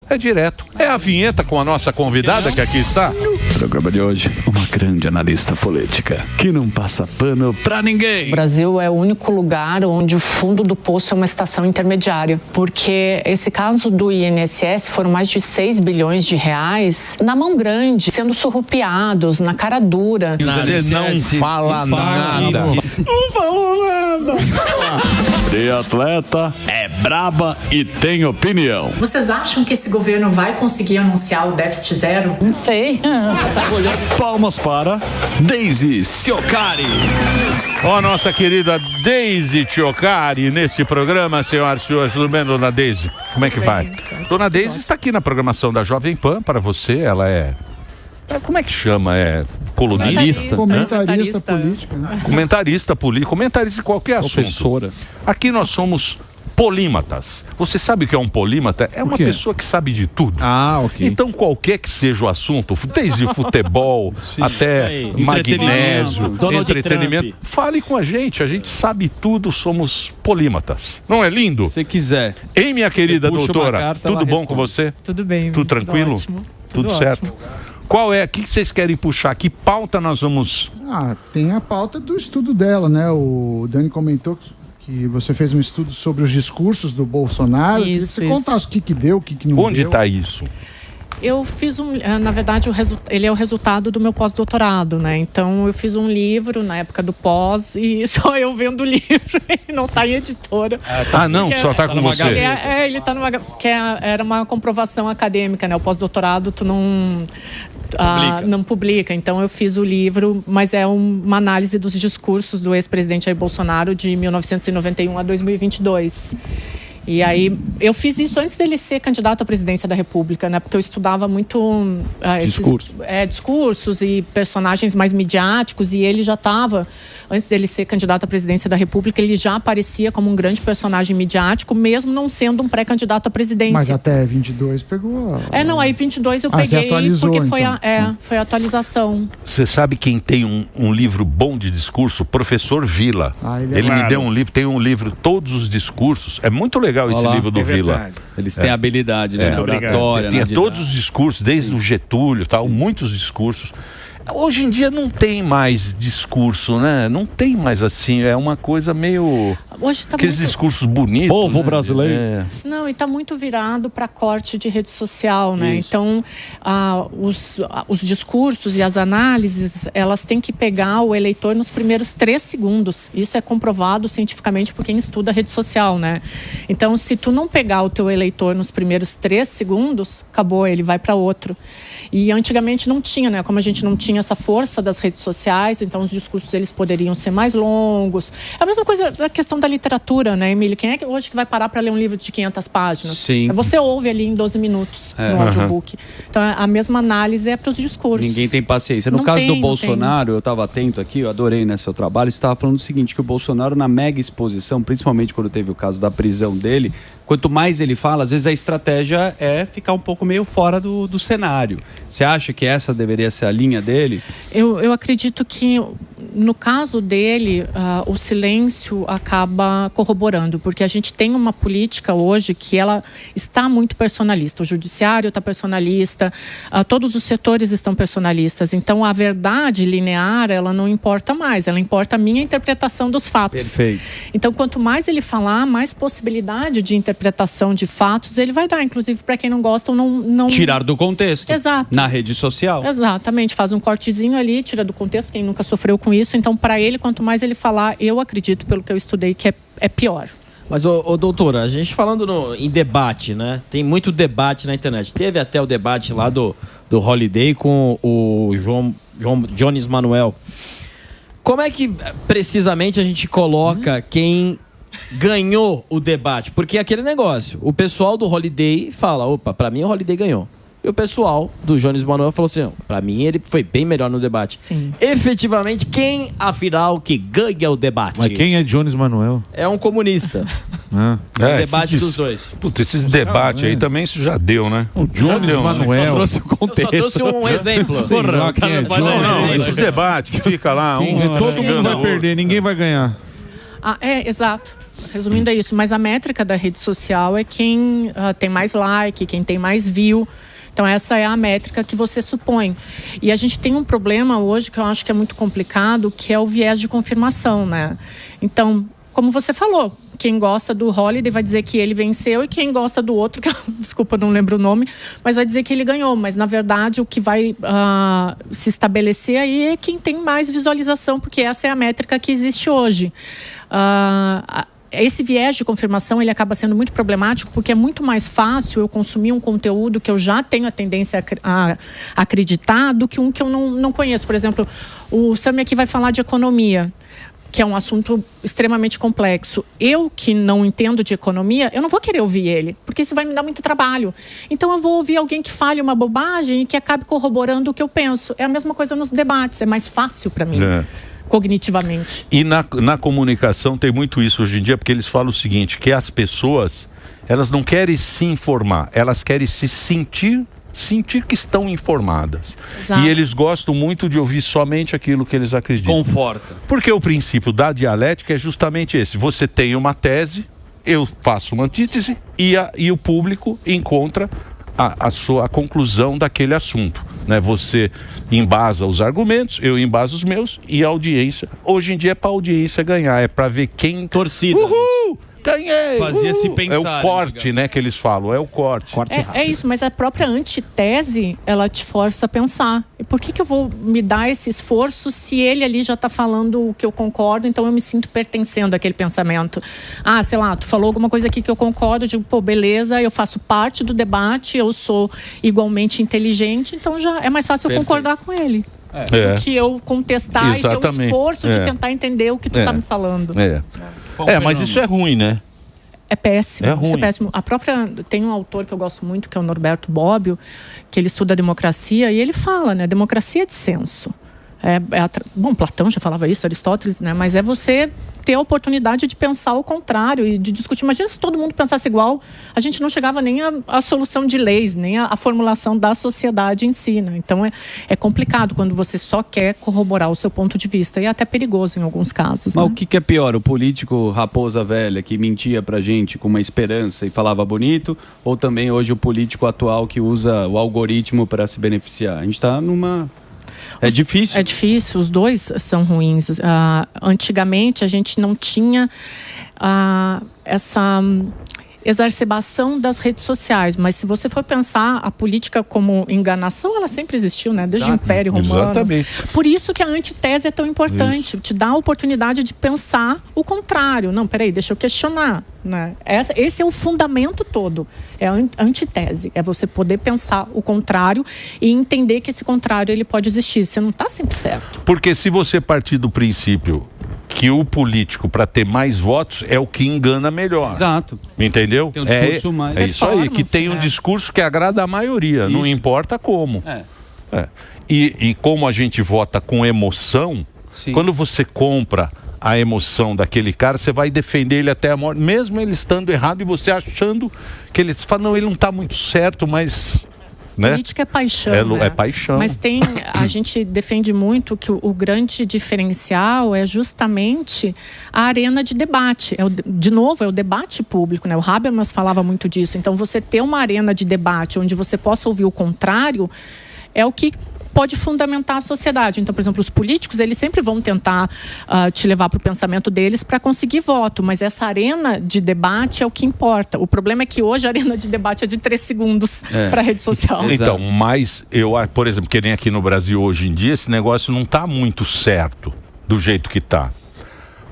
É direto. É a vinheta com a nossa convidada que aqui está. Programa de hoje, uma grande analista política que não passa pano pra ninguém. O Brasil é o único lugar onde o fundo do poço é uma estação intermediária, porque esse caso do INSS foram mais de 6 bilhões de reais na mão grande, sendo surrupiados, na cara dura. Você não fala nada. Não falou nada. Triatleta é braba e tem opinião. Vocês acham que esse governo vai conseguir anunciar o déficit zero? Não sei. Palmas para Deise Ciocari. Ó, nossa querida Deise Ciocari nesse programa, senhoras e senhores. Tudo bem, dona Deise? Como é que vai? Dona Deise está aqui na programação da Jovem Pan para você. Ela é... Como é que chama? É colunista? Comentarista política, né? Comentarista político, comentarista de qualquer assunto. Professora. Aqui nós somos polímatas. Você sabe o que é um polímata? É uma pessoa que sabe de tudo. Ah, ok. Então, qualquer que seja o assunto, desde futebol até magnésio, entretenimento, fale com a gente sabe tudo, somos polímatas. Não é lindo? Se quiser. Hein, minha querida doutora? Tudo bom com você? Tudo bem. Tudo tranquilo? Ótimo. Tudo certo? Ótimo. Qual é? O que vocês querem puxar? Que pauta nós vamos... Tem a pauta do estudo dela, né? O Dani comentou que você fez um estudo sobre os discursos do Bolsonaro. Isso, você contasse o que deu, o que não deu. Onde está isso? Eu fiz na verdade, ele é o resultado do meu pós-doutorado, né? Então, eu fiz um livro na época do pós e só eu vendo o livro, ele não está em editora. Não, só está com você. Ele está numa... era uma comprovação acadêmica, né? O pós-doutorado, tu não publica. Então, eu fiz o livro, mas é uma análise dos discursos do ex-presidente Jair Bolsonaro de 1991 a 2022. E aí, eu fiz isso antes dele ser candidato à presidência da República, né? Porque eu estudava muito discursos e personagens mais midiáticos, e ele já estava, antes dele ser candidato à presidência da República, ele já aparecia como um grande personagem midiático, mesmo não sendo um pré-candidato à presidência. Mas até 22 pegou... aí 22 eu peguei porque foi, então. Foi a atualização. Você sabe quem tem um livro bom de discurso? Professor Vila. Ele me deu um livro, tem um livro, todos os discursos. É muito legal esse livro do Vila. Eles têm habilidade, né? Oratória. Tinha todos os discursos, desde o Getúlio, tal, muitos discursos. Hoje em dia não tem mais discurso, né? Não tem mais assim, é uma coisa meio... Hoje tá aqueles discursos bonitos. Povo brasileiro. Não, e está muito virado para corte de rede social, né? Isso. Então, os discursos e as análises, elas têm que pegar o eleitor nos primeiros 3 segundos. Isso é comprovado cientificamente por quem estuda rede social, né? Então, se tu não pegar o teu eleitor nos primeiros 3 segundos, acabou, ele vai para outro. E antigamente não tinha, né? Como a gente não tinha essa força das redes sociais, então os discursos eles poderiam ser mais longos. É a mesma coisa da questão da literatura, né, Emílio? Quem é que hoje que vai parar para ler um livro de 500 páginas? Sim. Você ouve ali em 12 minutos no audiobook. Então a mesma análise é para os discursos. Ninguém tem paciência. No caso do Bolsonaro, eu estava atento aqui, eu adorei, né, seu trabalho, você estava falando o seguinte, que o Bolsonaro na mega exposição, principalmente quando teve o caso da prisão dele, quanto mais ele fala, às vezes a estratégia é ficar um pouco meio fora do cenário. Você acha que essa deveria ser a linha dele? Eu acredito que, no caso dele, o silêncio acaba corroborando, porque a gente tem uma política hoje que ela está muito personalista. O judiciário está personalista, todos os setores estão personalistas. Então, a verdade linear, ela não importa mais, ela importa a minha interpretação dos fatos. Perfeito. Então, quanto mais ele falar, mais possibilidade de interpretação de fatos ele vai dar, inclusive para quem não gosta ou não... Tirar do contexto. Exato. Na rede social. Exatamente, faz um cortezinho ali, tira do contexto, quem nunca sofreu com isso. Então, para ele, quanto mais ele falar, eu acredito, pelo que eu estudei, que é pior. Mas, doutora, a gente falando em debate, né? Tem muito debate na internet. Teve até o debate lá do Holiday com o Jones Manuel. Como é que, precisamente, a gente coloca quem ganhou o debate? Porque é aquele negócio, o pessoal do Holiday fala, opa, pra mim o Holiday ganhou. E o pessoal do Jones Manuel falou assim, pra mim ele foi bem melhor no debate. Sim. Efetivamente, quem, afinal, que ganha o debate? Mas quem é Jones Manuel? É um comunista. É, o debate dos dois. Puta, esses debates aí também isso já deu, né? O Jones Manuel. Só trouxe o contexto. Eu só trouxe um exemplo. Não, esses debates que fica lá. Todo mundo vai perder, ninguém vai ganhar. Exato. Resumindo é isso, mas a métrica da rede social é quem tem mais like, quem tem mais view. Então essa é a métrica que você supõe. E a gente tem um problema hoje que eu acho que é muito complicado, que é o viés de confirmação, né? Então, como você falou, quem gosta do Holiday vai dizer que ele venceu, e quem gosta do outro, que desculpa, não lembro o nome, mas vai dizer que ele ganhou. Mas, na verdade, o que vai se estabelecer aí é quem tem mais visualização, porque essa é a métrica que existe hoje. Esse viés de confirmação, ele acaba sendo muito problemático, porque é muito mais fácil eu consumir um conteúdo que eu já tenho a tendência a acreditar do que um que eu não conheço. Por exemplo, o Sami aqui vai falar de economia, que é um assunto extremamente complexo. Eu, que não entendo de economia, eu não vou querer ouvir ele, porque isso vai me dar muito trabalho. Então, eu vou ouvir alguém que fale uma bobagem e que acabe corroborando o que eu penso. É a mesma coisa nos debates, é mais fácil para mim. Cognitivamente. E na comunicação tem muito isso hoje em dia, porque eles falam o seguinte, que as pessoas, elas não querem se informar, elas querem se sentir que estão informadas. Exato. E eles gostam muito de ouvir somente aquilo que eles acreditam. Conforta. Porque o princípio da dialética é justamente esse. Você tem uma tese, eu faço uma antítese e o público encontra a conclusão daquele assunto, né? Você embasa os argumentos, eu embaso os meus, e a audiência, hoje em dia é para a audiência ganhar, é para ver quem... Torcida. Uhul! Ganhei! Fazia-se pensar. É o corte, né, que eles falam, é o corte. É isso, mas a própria antitese, ela te força a pensar. E por que eu vou me dar esse esforço se ele ali já está falando o que eu concordo, então eu me sinto pertencendo àquele pensamento? Sei lá, tu falou alguma coisa aqui que eu concordo, eu digo, pô, beleza, eu faço parte do debate, eu sou igualmente inteligente, então já é mais fácil eu concordar com ele. Do que eu contestar. Exatamente. E ter o esforço de tentar entender o que tu está me falando. Mas isso é ruim, né? É péssimo. É ruim. Isso é péssimo. Tem um autor que eu gosto muito, que é o Norberto Bobbio, que ele estuda a democracia, e ele fala, né? Democracia é de senso. Bom, Platão já falava isso, Aristóteles, né? Mas é você ter a oportunidade de pensar o contrário e de discutir. Imagina se todo mundo pensasse igual, a gente não chegava nem à solução de leis, nem à formulação da sociedade em si, né? Então é complicado quando você só quer corroborar o seu ponto de vista, e é até perigoso em alguns casos. Mas né? o que é pior, o político raposa velha que mentia pra gente com uma esperança e falava bonito, ou também hoje o político atual que usa o algoritmo para se beneficiar? A gente está numa... É difícil? É difícil, os dois são ruins. Antigamente a gente não tinha essa exacerbação das redes sociais, mas se você for pensar a política como enganação, ela sempre existiu, né? Desde o Império Romano. Exatamente. Por isso que a antitese é tão importante, te dá a oportunidade de pensar o contrário. Não, peraí, deixa eu questionar, né? Esse é o fundamento todo, é a antitese, é você poder pensar o contrário e entender que esse contrário ele pode existir. Você não está sempre certo. Porque se você partir do princípio que o político, para ter mais votos, é o que engana melhor. Exato. Entendeu? Tem um discurso mais... É isso aí, que tem um discurso que agrada a maioria, não importa como. E como a gente vota com emoção, quando você compra a emoção daquele cara, você vai defender ele até a morte, mesmo ele estando errado e você achando que ele fala, não, ele não está muito certo, mas... Né? Política é paixão, é paixão. Mas a gente defende muito que o grande diferencial é justamente a arena de debate. De novo, é o debate público, né? O Habermas falava muito disso. Então, você ter uma arena de debate onde você possa ouvir o contrário é o que pode fundamentar a sociedade. Então, por exemplo, os políticos, eles sempre vão tentar te levar para o pensamento deles para conseguir voto, mas essa arena de debate é o que importa. O problema é que hoje a arena de debate é de 3 segundos para a rede social. Então, mas por exemplo, que nem aqui no Brasil hoje em dia, esse negócio não está muito certo do jeito que está.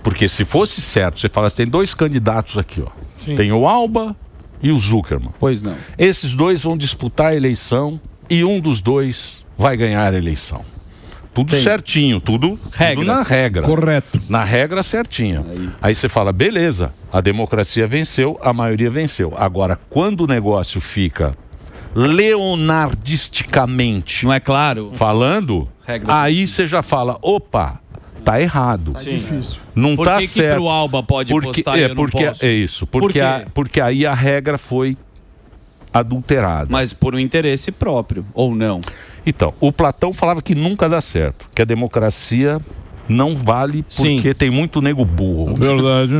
Porque se fosse certo, você fala assim, tem 2 candidatos aqui, ó. Sim. Tem o Alba e o Zuckerman. Pois não. Esses 2 vão disputar a eleição e um dos 2 vai ganhar a eleição. Tudo certinho, tudo na regra. Correto. Na regra certinha. Aí você fala, beleza, a democracia venceu, a maioria venceu. Agora, quando o negócio fica leonardisticamente... Não é claro? Falando, aí você já fala, opa, tá errado. Tá difícil. Não tá certo. Por que pro Alba pode postar e eu não posso? É isso, porque aí a regra foi adulterada. Mas por um interesse próprio, ou não? Então, o Platão falava que nunca dá certo, que a democracia não vale porque tem muito nego burro. Verdade.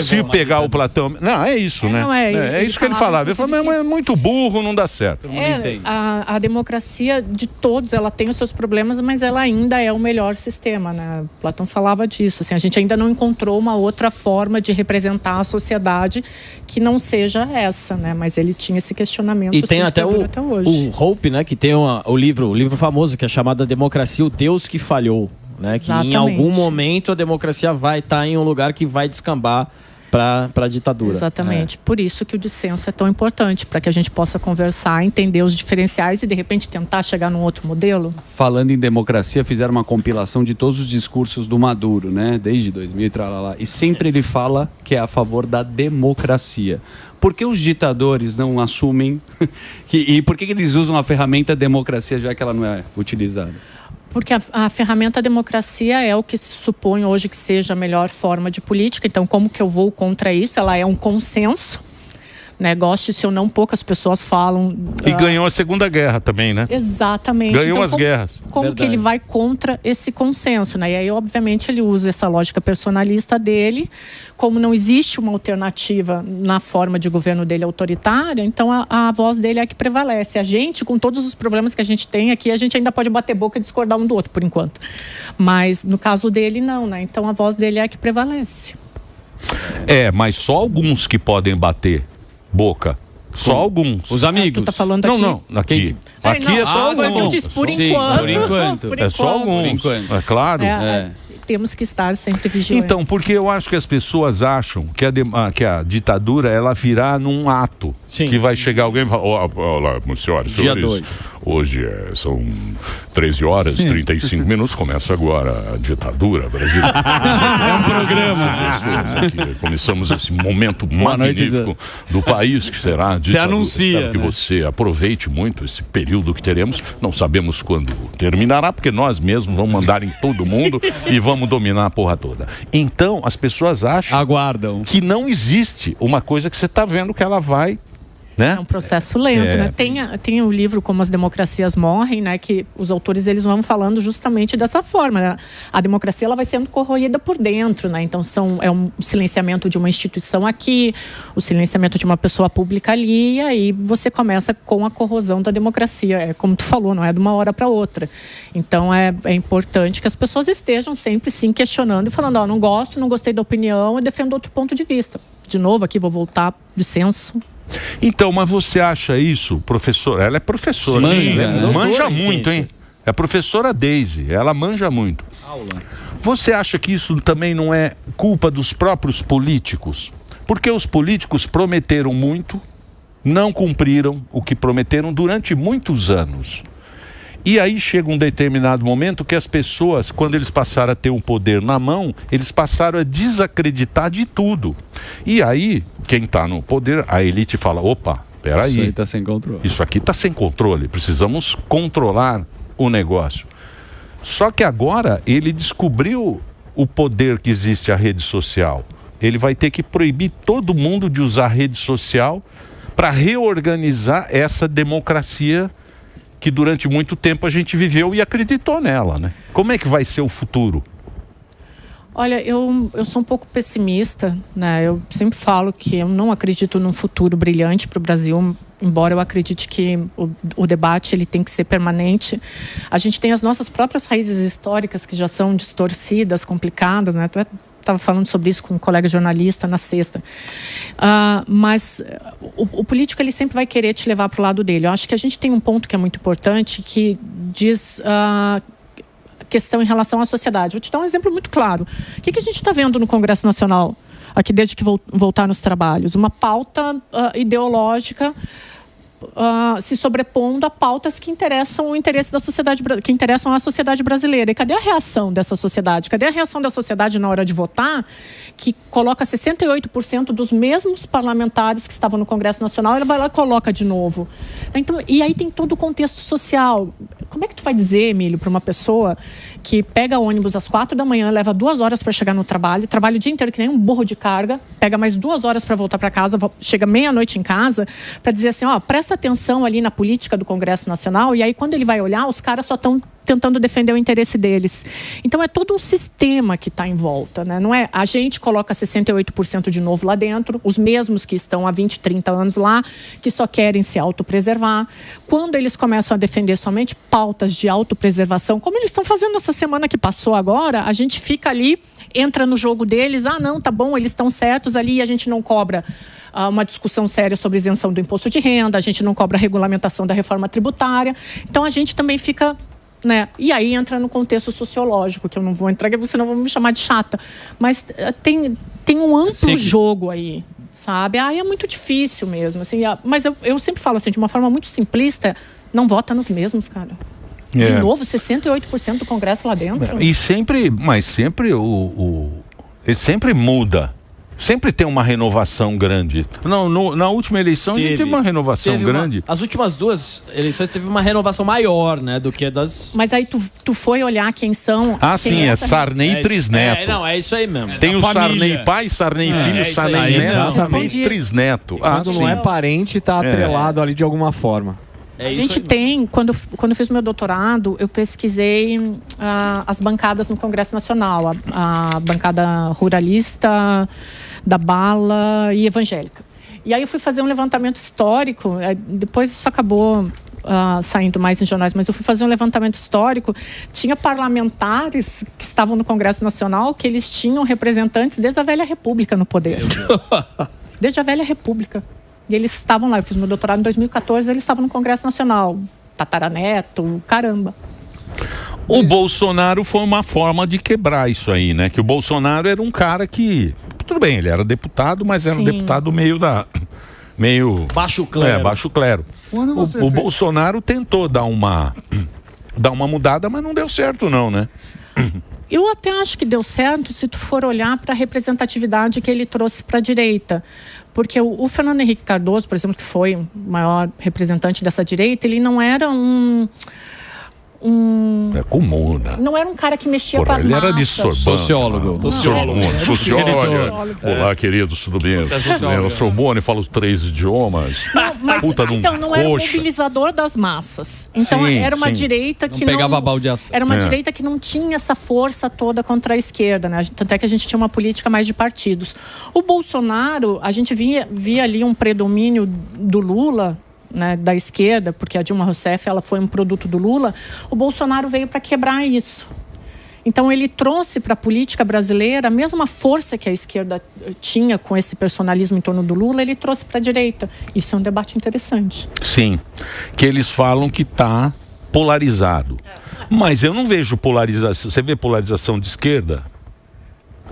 Se pegar o Platão... Não, é isso, né? É isso que ele falava. Ele falou, mas é muito burro, não dá certo. A democracia de todos, ela tem os seus problemas, mas ela ainda é o melhor sistema, né? Platão falava disso. Assim, a gente ainda não encontrou uma outra forma de representar a sociedade que não seja essa, né? Mas ele tinha esse questionamento. E tem até o Hope, né? Que tem o livro famoso que é chamado A Democracia, o Deus que Falhou. Né, que em algum momento a democracia vai estar em um lugar que vai descambar para a ditadura. Exatamente. Por isso que o dissenso é tão importante, para que a gente possa conversar, entender os diferenciais e de repente tentar chegar num outro modelo. Falando em democracia, fizeram uma compilação de todos os discursos do Maduro, né? Desde 2000 e tralala. E sempre ele fala que é a favor da democracia. Por que os ditadores não assumem e por que eles usam a ferramenta democracia, já que ela não é utilizada? Porque a ferramenta democracia é o que se supõe hoje que seja a melhor forma de política. Então, como que eu vou contra isso? Ela é um consenso. Né? Goste-se ou não, poucas pessoas falam... E ganhou a Segunda Guerra também, né? Exatamente. Ganhou então, as guerras. Como que ele vai contra esse consenso, né? E aí, obviamente, ele usa essa lógica personalista dele. Como não existe uma alternativa na forma de governo dele autoritária, então a voz dele é a que prevalece. A gente, com todos os problemas que a gente tem aqui, a gente ainda pode bater boca e discordar um do outro, por enquanto. Mas, no caso dele, não, né? Então, a voz dele é a que prevalece. Mas só alguns que podem bater boca. Só alguns. Os amigos. Tu tá falando aqui? Não. Aqui. Aqui é só alguns. Eu disse, por enquanto. É só alguns. É claro. Temos que estar sempre vigilantes. Então, porque eu acho que as pessoas acham que a ditadura ela virá num ato. Sim. Que vai chegar alguém e falar, olá, senhoras, senhores, hoje são 13 horas e 35 minutos, começa agora a ditadura brasileira. É um programa. Começamos esse momento magnífico do país, que será a ditadura. Você anuncia. Espero que você aproveite muito esse período que teremos. Não sabemos quando terminará, porque nós mesmos vamos mandar em todo mundo e vamos dominar a porra toda. Então, as pessoas acham que não existe uma coisa que você está vendo que ela vai... Né? É um processo lento, né? Tem o livro Como as Democracias Morrem, né? Que os autores eles vão falando justamente dessa forma, né? A democracia ela vai sendo corroída por dentro, né? Então é um silenciamento de uma instituição aqui, o silenciamento de uma pessoa pública ali, e aí você começa com a corrosão da democracia. É como tu falou, não é de uma hora para outra. Então é importante que as pessoas estejam sempre sim questionando e falando, não gosto, não gostei da opinião e defendo outro ponto de vista. De novo aqui vou voltar dissenso. Então, mas você acha isso, professora? Ela é professora. Manja muito, hein? É a professora Daisy, ela manja muito. Você acha que isso também não é culpa dos próprios políticos? Porque os políticos prometeram muito, não cumpriram o que prometeram durante muitos anos. E aí chega um determinado momento que as pessoas, quando eles passaram a ter um poder na mão, eles passaram a desacreditar de tudo. E aí, quem está no poder, a elite fala, opa, peraí. Isso aí está sem controle. Isso aqui está sem controle, precisamos controlar o negócio. Só que agora ele descobriu o poder que existe a rede social. Ele vai ter que proibir todo mundo de usar a rede social para reorganizar essa democracia que durante muito tempo a gente viveu e acreditou nela, né? Como é que vai ser o futuro? Olha, eu sou um pouco pessimista, né? Eu sempre falo que eu não acredito num futuro brilhante para o Brasil, embora eu acredite que o debate ele tem que ser permanente. A gente tem as nossas próprias raízes históricas que já são distorcidas, complicadas, né? Tu estava falando sobre isso com um colega jornalista na sexta. Mas o político ele sempre vai querer te levar para o lado dele. Eu acho que a gente tem um ponto que é muito importante que diz questão em relação à sociedade. Vou te dar um exemplo muito claro. O que a gente está vendo no Congresso Nacional, aqui desde que voltar nos trabalhos? Uma pauta ideológica se sobrepondo a pautas que interessam o interesse da sociedade, que interessam a sociedade brasileira. E cadê a reação dessa sociedade? Cadê a reação da sociedade na hora de votar, que coloca 68% dos mesmos parlamentares que estavam no Congresso Nacional, ele vai lá e coloca de novo. Então, e aí tem todo o contexto social. Como é que tu vai dizer, Emílio, para uma pessoa que pega ônibus às 4 da manhã, leva 2 horas para chegar no trabalho, trabalha o dia inteiro que nem um burro de carga, pega mais 2 horas para voltar para casa, chega meia-noite em casa, para dizer assim, presta atenção ali na política do Congresso Nacional, e aí quando ele vai olhar, os caras só estão tentando defender o interesse deles. Então é todo um sistema que está em volta, né? Não é a gente coloca 68% de novo lá dentro, os mesmos que estão há 20, 30 anos lá, que só querem se autopreservar. Quando eles começam a defender somente pautas de autopreservação, como eles estão fazendo essa semana que passou agora, a gente fica ali, entra no jogo deles, não, tá bom, eles estão certos ali, e a gente não cobra uma discussão séria sobre isenção do imposto de renda, a gente não cobra a regulamentação da reforma tributária. Então a gente também fica, né? E aí entra no contexto sociológico, que eu não vou entrar, porque senão vão me chamar de chata. Mas tem um amplo jogo aí, sabe? É muito difícil mesmo. Assim, mas eu sempre falo assim, de uma forma muito simplista, não vota nos mesmos, cara. De novo, 68% do Congresso lá dentro. E sempre, mas sempre ele sempre muda. Sempre tem uma renovação grande. Na última eleição a gente teve uma renovação grande. As últimas 2 eleições teve uma renovação maior, né, do que a das... Mas aí tu foi olhar quem são... Sim, é Sarney e Trisneto. É isso aí mesmo. Tem o Sarney pai, Sarney filho, Sarney neto, Sarney Trisneto. Quando não é parente, tá atrelado ali de alguma forma. A gente tem, quando eu fiz meu doutorado, eu pesquisei as bancadas no Congresso Nacional, a bancada ruralista, da bala e evangélica. E aí eu fui fazer um levantamento histórico, depois isso acabou saindo mais em jornais, mas eu fui fazer um levantamento histórico. Tinha parlamentares que estavam no Congresso Nacional que eles tinham representantes desde a velha República no poder. Desde a velha República. E eles estavam lá, eu fiz meu doutorado em 2014, eles estavam no Congresso Nacional, tataraneto, caramba. O Bolsonaro foi uma forma de quebrar isso aí, né? Que o Bolsonaro era um cara que, tudo bem, ele era deputado, mas era um deputado meio baixo clero. Baixo clero. O Bolsonaro tentou dar uma mudada, mas não deu certo não, né? Eu até acho que deu certo se tu for olhar para a representatividade que ele trouxe para a direita. Porque o Fernando Henrique Cardoso, por exemplo, que foi o maior representante dessa direita, ele não era É comum, né? Não era um cara que mexia com as ele massas. Era de Sorbonne. Sociólogo. Olá, queridos, tudo bem? Eu sou Sorbonne, falo 3 idiomas. Não era um mobilizador das massas. Então era uma direita que não pegava baldeação. Era uma direita que não tinha essa força toda contra a esquerda, né? Tanto é que a gente tinha uma política mais de partidos. O Bolsonaro, a gente via ali um predomínio do Lula, né, da esquerda, porque a Dilma Rousseff ela foi um produto do Lula. O Bolsonaro veio para quebrar isso. Então ele trouxe para a política brasileira a mesma força que a esquerda tinha com esse personalismo em torno do Lula, ele trouxe para a direita. Isso é um debate interessante. Sim, que eles falam que está polarizado. Mas eu não vejo polarização. Você vê polarização de esquerda?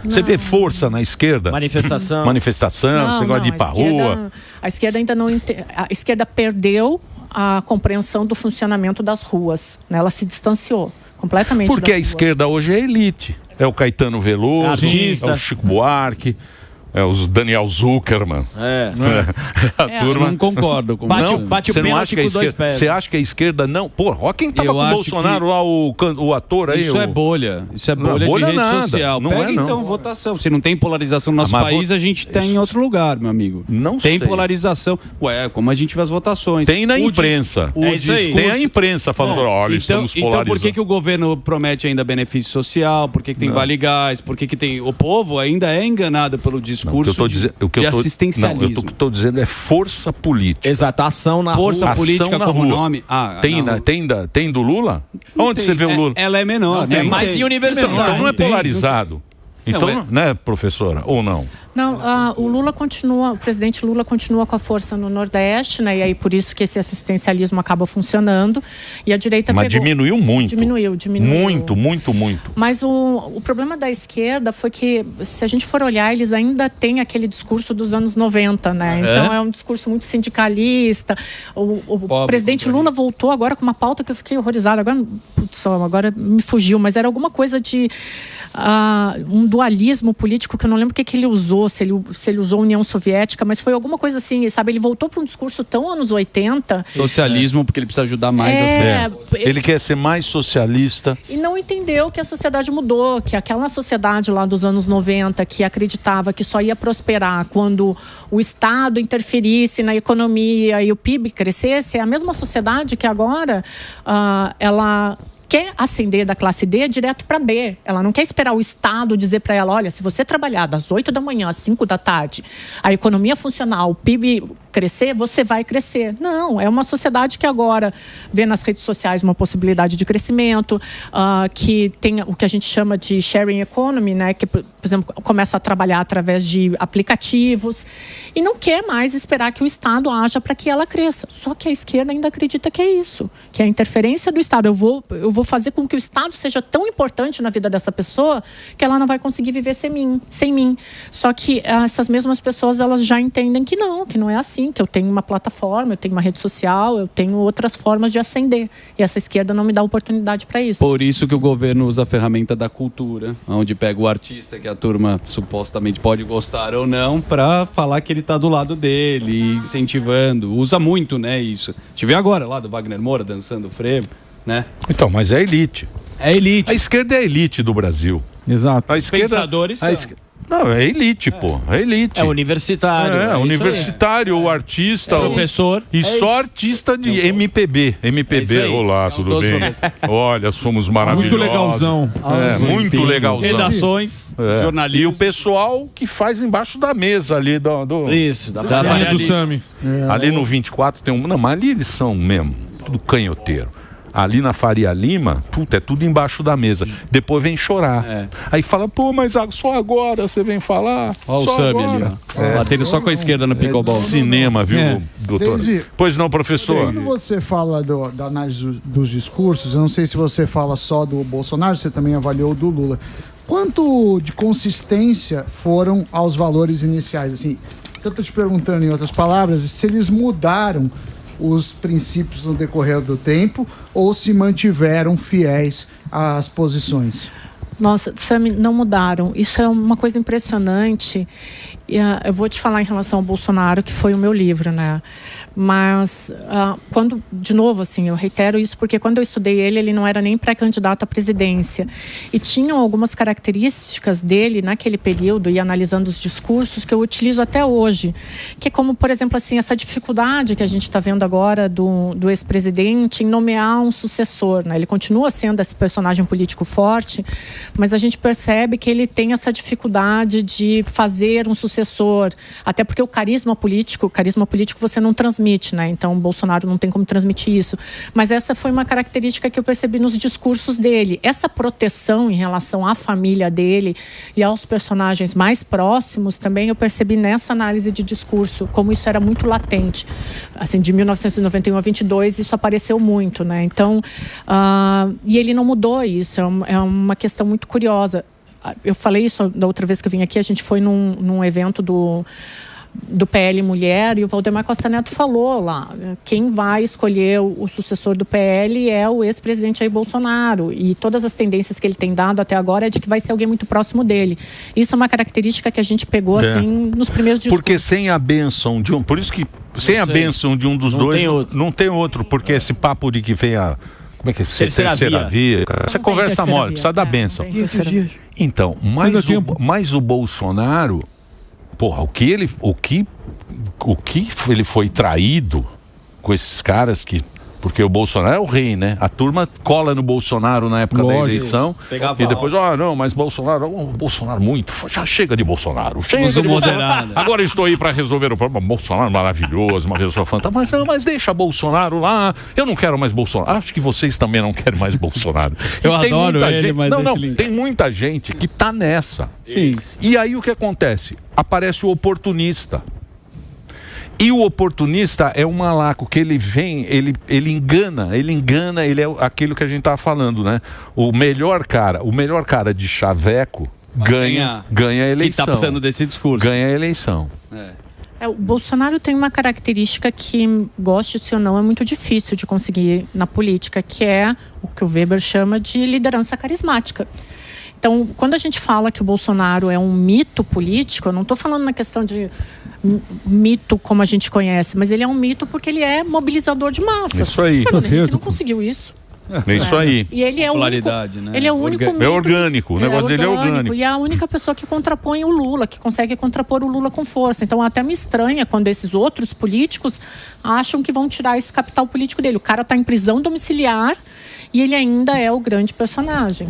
Você vê força na esquerda? Manifestação, você gosta de ir pra rua. A esquerda ainda não... A esquerda perdeu a compreensão do funcionamento das ruas, né? Ela se distanciou completamente. Porque a esquerda hoje é elite. É o Caetano Veloso, é o Chico Buarque, é os Daniel Zuckerman. A turma. Eu não concordo com bate o pênalti com 2 pés. Você acha que a esquerda não... Pô, olha quem tava com o Bolsonaro lá, o ator aí. Isso é bolha. Isso é bolha de rede social. Não Pega então votação. Se não tem polarização no nosso país, a gente tem em outro lugar, meu amigo. Não tem polarização. Como a gente vê as votações. Tem na imprensa. Tem a imprensa falando, olha, estamos polarizados. Então por que o governo promete ainda benefício social? Por que tem Vale Gás? Por que tem... O povo ainda é enganado pelo discurso de assistencialismo. O que eu estou dizendo é força política. Exato, ação na força rua. política como nome. Tem do Lula? Onde você vê o Lula? Ela é menor. É mais em universidade. Então não é polarizado. Então, né, professora? Ou não? Não, o presidente Lula continua com a força no Nordeste, né? E aí por isso que esse assistencialismo acaba funcionando. E a direita diminuiu muito. Diminuiu. Muito. Mas o problema da esquerda foi que, se a gente for olhar, eles ainda têm aquele discurso dos anos 90, né? Então é um discurso muito sindicalista. O presidente Lula voltou agora com uma pauta que eu fiquei horrorizada. Agora me fugiu, mas era alguma coisa de... um dualismo político que eu não lembro o que ele usou, se ele usou a União Soviética, mas foi alguma coisa assim, sabe? Ele voltou para um discurso tão anos 80. Socialismo, porque ele precisa ajudar mais as pessoas. Ele quer ser mais socialista. E não entendeu que a sociedade mudou, que aquela sociedade lá dos anos 90 que acreditava que só ia prosperar quando o Estado interferisse na economia e o PIB crescesse, é a mesma sociedade que agora ela quer ascender da classe D direto para B. Ela não quer esperar o Estado dizer para ela, olha, se você trabalhar das 8 da manhã às 5 da tarde, a economia funcionar, o PIB crescer, você vai crescer. Não, é uma sociedade que agora vê nas redes sociais uma possibilidade de crescimento, que tem o que a gente chama de sharing economy, né? Que, por exemplo, começa a trabalhar através de aplicativos e não quer mais esperar que o Estado haja para que ela cresça. Só que a esquerda ainda acredita que é isso, que é a interferência do Estado. Eu vou fazer com que o Estado seja tão importante na vida dessa pessoa que ela não vai conseguir viver sem mim. Só que essas mesmas pessoas, elas já entendem que não é assim, que eu tenho uma plataforma, eu tenho uma rede social, eu tenho outras formas de ascender. E essa esquerda não me dá oportunidade para isso. Por isso que o governo usa a ferramenta da cultura, onde pega o artista que a turma supostamente pode gostar ou não, para falar que ele está do lado dele, incentivando. Usa muito, né, isso. Tive agora lá do Wagner Moura dançando frevo, né? Então, mas é elite. É elite. A esquerda é a elite do Brasil. Exato. A esquerda, Pensadores são. Não, é elite, pô. É elite. É universitário. É universitário, o artista. Professor. E só artista de MPB. MPB, olá, tudo bem? Olha, somos maravilhosos. Muito legalzão. Muito legalzão. Redações, jornalismo. E o pessoal que faz embaixo da mesa ali do... Isso, da do Sami. Ali no 24 tem um... Não, mas ali eles são mesmo, tudo canhoteiro. Ali na Faria Lima, puta, é tudo embaixo da mesa. Depois vem chorar. Aí fala, pô, mas só agora você vem falar. Olha o Sami ali, ó. Batendo só com a esquerda no pickleball. Cinema, viu, doutor? Pois não, professor? Quando você fala da análise dos discursos, eu não sei se você fala só do Bolsonaro, você também avaliou o do Lula. Quanto de consistência foram aos valores iniciais? Assim, eu estou te perguntando, em outras palavras, se eles mudaram os princípios no decorrer do tempo ou se mantiveram fiéis às posições? Nossa, Sami, não mudaram. Isso é uma coisa impressionante. Eu vou te falar em relação ao Bolsonaro, que foi o meu livro, né? Mas, quando, de novo, assim, eu reitero isso porque quando eu estudei ele não era nem pré-candidato à presidência. E tinham algumas características dele naquele período, e analisando os discursos, que eu utilizo até hoje. Que é como, por exemplo, assim, essa dificuldade que a gente está vendo agora do ex-presidente em nomear um sucessor, né? Ele continua sendo esse personagem político forte, mas a gente percebe que ele tem essa dificuldade de fazer um sucessor. Até porque o carisma político você não transmite, né? Então o Bolsonaro não tem como transmitir isso. Mas essa foi uma característica que eu percebi nos discursos dele. Essa proteção em relação à família dele e aos personagens mais próximos também eu percebi nessa análise de discurso, como isso era muito latente. Assim, de 1991 a 22 isso apareceu muito, né? Então, e ele não mudou isso. É uma questão muito curiosa. Eu falei isso da outra vez que eu vim aqui, a gente foi num evento do PL Mulher, e o Valdemar Costa Neto falou lá, quem vai escolher o sucessor do PL é o ex-presidente Jair Bolsonaro, e todas as tendências que ele tem dado até agora é de que vai ser alguém muito próximo dele. Isso é uma característica que a gente pegou assim nos primeiros discursos. Porque sem a bênção de um, por isso que sem a bênção de um dos dois não tem outro, porque esse papo de que vem a como é que é? Terceira via. Essa conversa mole, precisa da bênção. Então, mas o Bolsonaro, porra, o que ele foi traído com esses caras que... Porque o Bolsonaro é o rei, né? A turma cola no Bolsonaro na época da eleição. E depois, não, mas Bolsonaro muito. Já chega de Bolsonaro. Chega de Bolsonaro. Agora estou aí para resolver o problema. Bolsonaro maravilhoso, uma pessoa fantástica. Mas deixa Bolsonaro lá. Eu não quero mais Bolsonaro. Acho que vocês também não querem mais Bolsonaro. Eu adoro ele, mas tem muita gente que tá nessa. Sim. E aí o que acontece? Aparece o oportunista. E o oportunista é um malaco que ele vem, ele engana, ele é aquilo que a gente estava falando, né? O melhor cara de chaveco ganha a eleição. E tá precisando desse discurso. Ganha a eleição. O Bolsonaro tem uma característica que, goste-se ou não, é muito difícil de conseguir na política, que é o que o Weber chama de liderança carismática. Então, quando a gente fala que o Bolsonaro é um mito político, eu não estou falando na questão de mito como a gente conhece, mas ele é um mito porque ele é mobilizador de massas. Isso aí. O Henrique não conseguiu isso. Isso aí. E ele é o único, né? ele é o único mito, é orgânico, o negócio dele é orgânico. E é a única pessoa que contrapõe o Lula, que consegue contrapor o Lula com força. Então até me estranha quando esses outros políticos acham que vão tirar esse capital político dele. O cara está em prisão domiciliar e ele ainda é o grande personagem.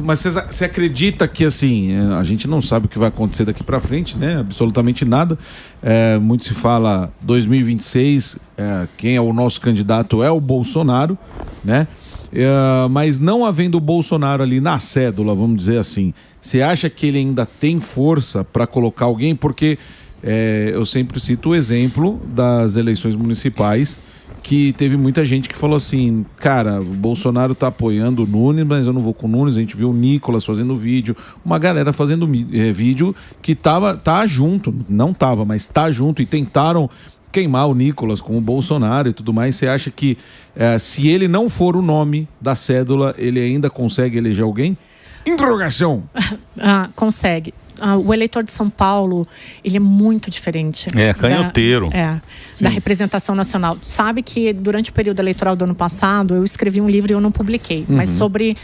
Mas você acredita que, assim, a gente não sabe o que vai acontecer daqui para frente, né? Absolutamente nada. Muito se fala 2026, quem é o nosso candidato é o Bolsonaro, né? Mas não havendo o Bolsonaro ali na cédula, vamos dizer assim, você acha que ele ainda tem força para colocar alguém? Porque eu sempre cito o exemplo das eleições municipais, que teve muita gente que falou assim, cara, o Bolsonaro tá apoiando o Nunes, mas eu não vou com o Nunes. A gente viu o Nicolas fazendo vídeo, uma galera fazendo vídeo que tá junto, não tava, mas tá junto, e tentaram queimar o Nicolas com o Bolsonaro e tudo mais. Você acha que se ele não for o nome da cédula, ele ainda consegue eleger alguém? Interrogação. Consegue. O eleitor de São Paulo, ele é muito diferente. Canhoteiro. Da representação nacional. Sabe que durante o período eleitoral do ano passado, eu escrevi um livro e eu não publiquei, mas sobre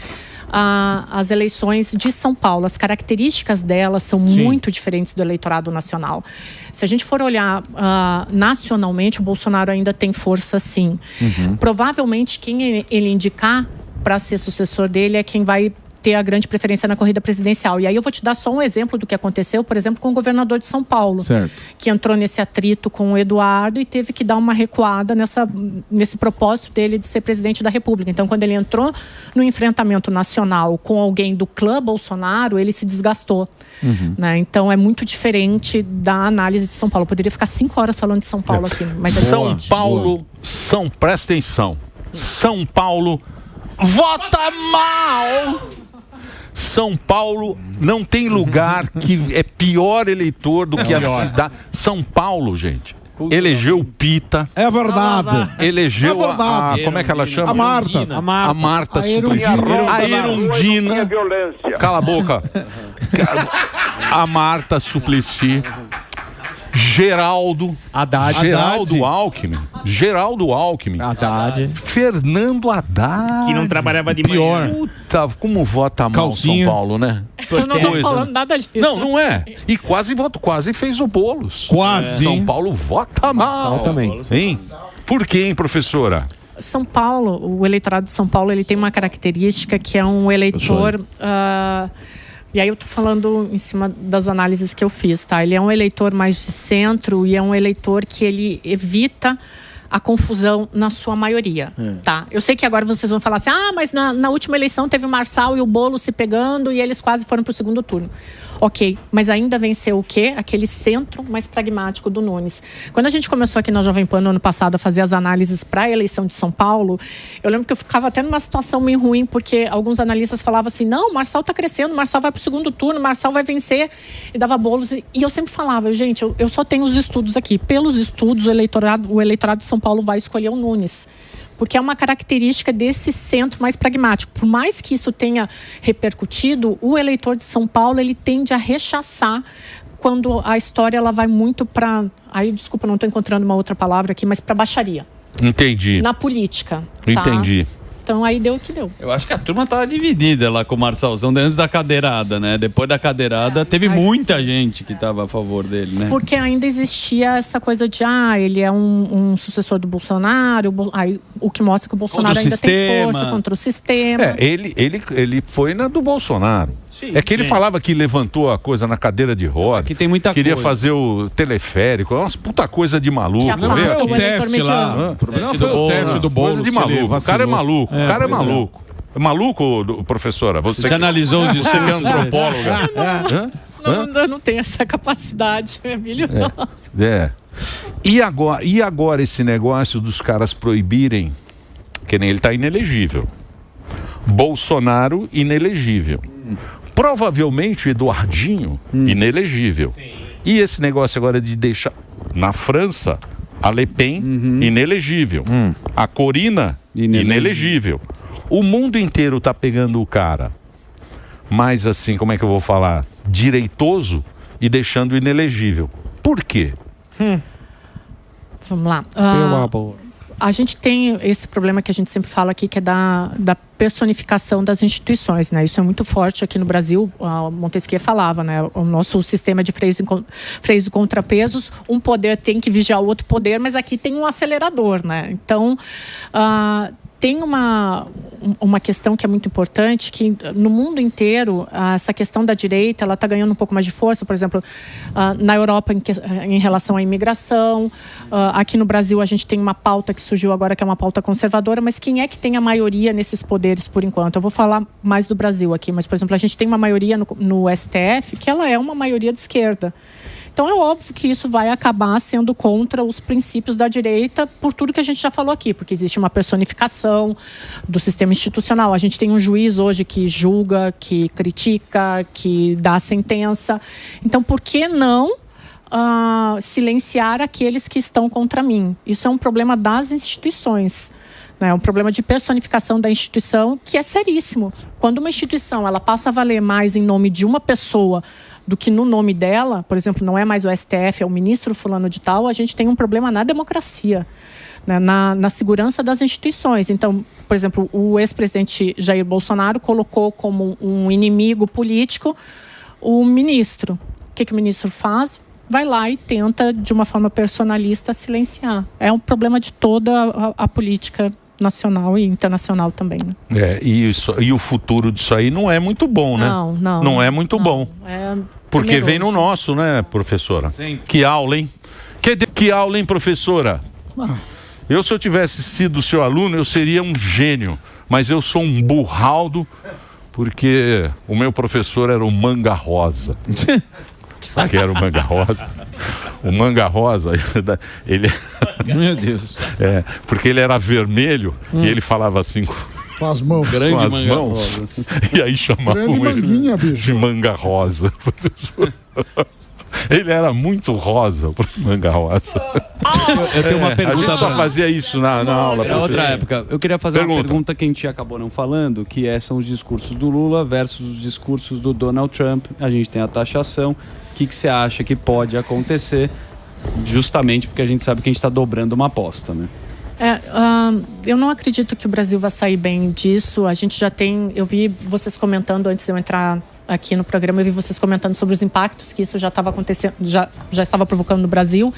as eleições de São Paulo. As características delas são muito diferentes do eleitorado nacional. Se a gente for olhar nacionalmente, o Bolsonaro ainda tem força, sim. Provavelmente quem ele indicar para ser sucessor dele é quem vai ter a grande preferência na corrida presidencial. E aí eu vou te dar só um exemplo do que aconteceu, por exemplo, com o governador de São Paulo, que entrou nesse atrito com o Eduardo e teve que dar uma recuada nesse propósito dele de ser presidente da República. Então, quando ele entrou no enfrentamento nacional com alguém do clã Bolsonaro, ele se desgastou. Né? Então, é muito diferente da análise de São Paulo. Eu poderia ficar 5 horas falando de São Paulo aqui. Mas São Paulo, presta atenção. São Paulo vota mal! São Paulo não tem lugar que é pior eleitor do que a cidade. São Paulo, gente, elegeu o Pita. É verdade. Elegeu como é que ela chama? A Marta Suplicy. A Erundina. Cala a boca. A Marta Suplicy. Geraldo Alckmin. Haddad. Fernando Haddad. Que não trabalhava de manhã. Puta, como vota mal São Paulo, né? Eu não tô falando nada disso. Não é. E quase fez o Boulos. Quase. São Paulo vota mal. também. Hein? Por quê, hein, professora? São Paulo, o eleitorado de São Paulo, ele tem uma característica que é um eleitor... E aí eu tô falando em cima das análises que eu fiz, tá? Ele é um eleitor mais de centro e é um eleitor que ele evita a confusão na sua maioria, tá? Eu sei que agora vocês vão falar assim, mas na última eleição teve o Marçal e o Boulos se pegando e eles quase foram pro segundo turno. Ok, mas ainda venceu o quê? Aquele centro mais pragmático do Nunes. Quando a gente começou aqui na Jovem Pan no ano passado a fazer as análises para a eleição de São Paulo, eu lembro que eu ficava até numa situação meio ruim, porque alguns analistas falavam assim, não, o Marçal está crescendo, o Marçal vai para o segundo turno, o Marçal vai vencer, e dava Boulos. E eu sempre falava, gente, eu só tenho os estudos aqui. Pelos estudos, o eleitorado de São Paulo vai escolher o Nunes. Porque é uma característica desse centro mais pragmático. Por mais que isso tenha repercutido, o eleitor de São Paulo, ele tende a rechaçar quando a história ela vai muito para... Aí, desculpa, não estou encontrando uma outra palavra aqui, mas para baixaria. Entendi. Na política. Tá? Entendi. Então aí deu o que deu. Eu acho que a turma tava dividida lá com o Marçalzão antes da cadeirada, né? Depois da cadeirada teve muita gente que tava a favor dele, né? Porque ainda existia essa coisa de ele é um sucessor do Bolsonaro, aí, o que mostra que o Bolsonaro ainda tem força contra o sistema. Ele foi na do Bolsonaro. Sim, é que ele falava que levantou a coisa na cadeira de roda. Que tem muita queria coisa. fazer o teleférico. É umas puta coisa de maluco. Não foi o teste lá. O problema foi o teste do Boulos. Coisa de maluco. O cara é maluco. O cara é maluco. É maluco, professora? Você já analisou os Você que é antropóloga. Eu não tenho essa capacidade, Emílio. E agora esse negócio dos caras proibirem, que nem ele tá inelegível. Bolsonaro inelegível. Provavelmente o Eduardinho inelegível. E esse negócio agora de deixar na França a Le Pen inelegível. A Corina inelegível. O mundo inteiro tá pegando o cara mais assim, como é que eu vou falar? Direitoso e deixando inelegível. Por quê? Vamos lá. A gente tem esse problema que a gente sempre fala aqui, que é da personificação das instituições, né? Isso é muito forte aqui no Brasil. Montesquieu falava, né? O nosso sistema de freios e contrapesos, um poder tem que vigiar o outro poder, mas aqui tem um acelerador, né? Então, tem uma questão que é muito importante, que no mundo inteiro, essa questão da direita, ela está ganhando um pouco mais de força, por exemplo, na Europa em relação à imigração, aqui no Brasil a gente tem uma pauta que surgiu agora, que é uma pauta conservadora, mas quem é que tem a maioria nesses poderes por enquanto? Eu vou falar mais do Brasil aqui, mas, por exemplo, a gente tem uma maioria no STF, que ela é uma maioria de esquerda. Então é óbvio que isso vai acabar sendo contra os princípios da direita por tudo que a gente já falou aqui, porque existe uma personificação do sistema institucional. A gente tem um juiz hoje que julga, que critica, que dá sentença. Então por que não silenciar aqueles que estão contra mim? Isso é um problema das instituições. É um problema de personificação da instituição que é seríssimo. Quando uma instituição ela passa a valer mais em nome de uma pessoa do que no nome dela, por exemplo, não é mais o STF, é o ministro fulano de tal, a gente tem um problema na democracia, né, na segurança das instituições. Então, por exemplo, o ex-presidente Jair Bolsonaro colocou como um inimigo político o ministro. O que o ministro faz? Vai lá e tenta, de uma forma personalista, silenciar. É um problema de toda a política nacional e internacional também. Né? E o futuro disso aí não é muito bom, né? Não é muito bom. Porque vem no nosso, né, professora? Sim. Que aula, hein? Que aula, hein, professora? Se eu tivesse sido seu aluno, eu seria um gênio. Mas eu sou um burraldo, porque o meu professor era o Manga Rosa. Sabe quem era o Manga Rosa? O Manga Rosa, ele... Meu Deus. Porque ele era vermelho e ele falava assim... Com as mãos. Com as mãos. E aí chamavam ele de Manga Rosa, professor. Ele era muito rosa, o Manga Rosa. Eu tenho uma pergunta. A gente só fazia isso na aula. É outra época. Eu queria fazer uma pergunta que a gente acabou não falando, que são os discursos do Lula versus os discursos do Donald Trump. A gente tem a taxação. O que você acha que pode acontecer? Justamente porque a gente sabe que a gente está dobrando uma aposta, né? Eu não acredito que o Brasil vai sair bem disso. A gente já tem... Eu vi vocês comentando antes de eu entrar aqui no programa, eu vi vocês comentando sobre os impactos que isso já estava acontecendo, já estava provocando no Brasil.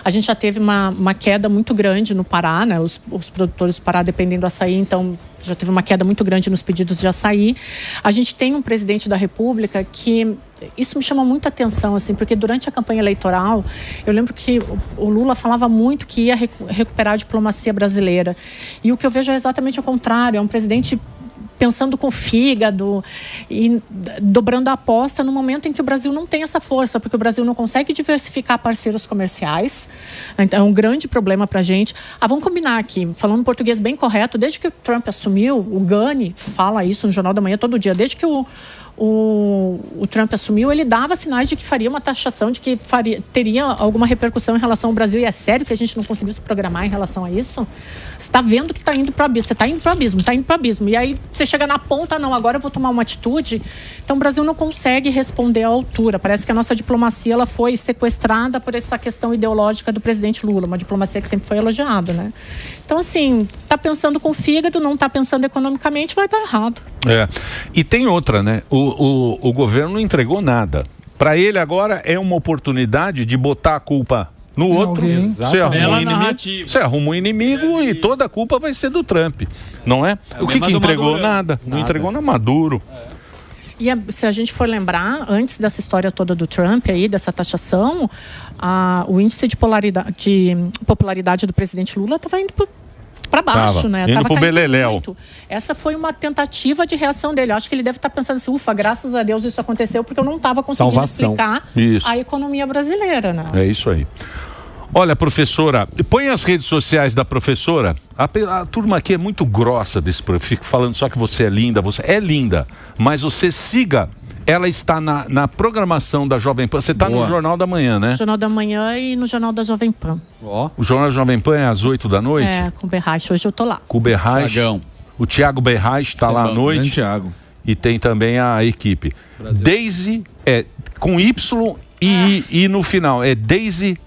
A gente já teve uma queda muito grande no Pará, né? Os produtores do Pará dependendo do açaí, então já teve uma queda muito grande nos pedidos de açaí. A gente tem um presidente da República que... Isso me chama muita atenção, assim, porque durante a campanha eleitoral, eu lembro que o Lula falava muito que ia recuperar a diplomacia brasileira. E o que eu vejo é exatamente o contrário. É um presidente pensando com o fígado e dobrando a aposta no momento em que o Brasil não tem essa força, porque o Brasil não consegue diversificar parceiros comerciais. Então, é um grande problema para a gente. Vamos combinar aqui, falando português bem correto, desde que o Trump assumiu, o Gani fala isso no Jornal da Manhã todo dia, desde que o Trump assumiu, ele dava sinais de que faria uma taxação, de que teria alguma repercussão em relação ao Brasil. E é sério que a gente não conseguiu se programar em relação a isso? Você está vendo que está indo para o abismo. Você está indo para o abismo, E aí você chega na ponta, não, agora eu vou tomar uma atitude. Então o Brasil não consegue responder à altura. Parece que a nossa diplomacia ela foi sequestrada por essa questão ideológica do presidente Lula. Uma diplomacia que sempre foi elogiada, né? Então, assim, está pensando com o fígado, não está pensando economicamente, vai dar errado. E tem outra, né? O governo não entregou nada. Para ele agora é uma oportunidade de botar a culpa no outro. Você arruma um inimigo e toda a culpa vai ser do Trump, não é? O que entregou? Nada. Não entregou na Maduro. E se a gente for lembrar, antes dessa história toda do Trump aí, dessa taxação, o índice de popularidade do presidente Lula estava indo para baixo, né? Indo pro beleléu. Essa foi uma tentativa de reação dele. Eu acho que ele deve estar pensando assim, ufa, graças a Deus isso aconteceu, porque eu não estava conseguindo explicar a economia brasileira, né? É isso aí. Olha, professora, põe as redes sociais da professora. A turma aqui é muito grossa desse programa. Fico falando só que você é linda. Você é linda, mas você siga. Ela está na programação da Jovem Pan. Você está no Jornal da Manhã, né? Jornal da Manhã e no Jornal da Jovem Pan. O Jornal da Jovem Pan é às 8 da noite? Com o Berraich. Hoje eu tô lá. Com o Berraich. O Thiago Berraich está lá à noite. Thiago. E tem também a equipe. Daisy, com Y e I no final. É Daisy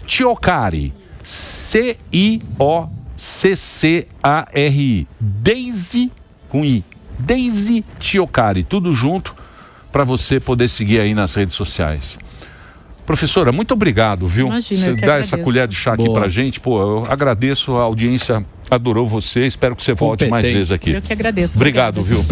Ciocari. C-I-O-C-C-A-R-I. Daisy com I. Daisy Ciocari. Tudo junto para você poder seguir aí nas redes sociais. Professora, muito obrigado, viu? Imagina, você dá essa colher de chá aqui pra gente. Pô, eu agradeço, a audiência adorou você, espero que você volte mais vezes aqui. Eu que agradeço. Obrigado, viu?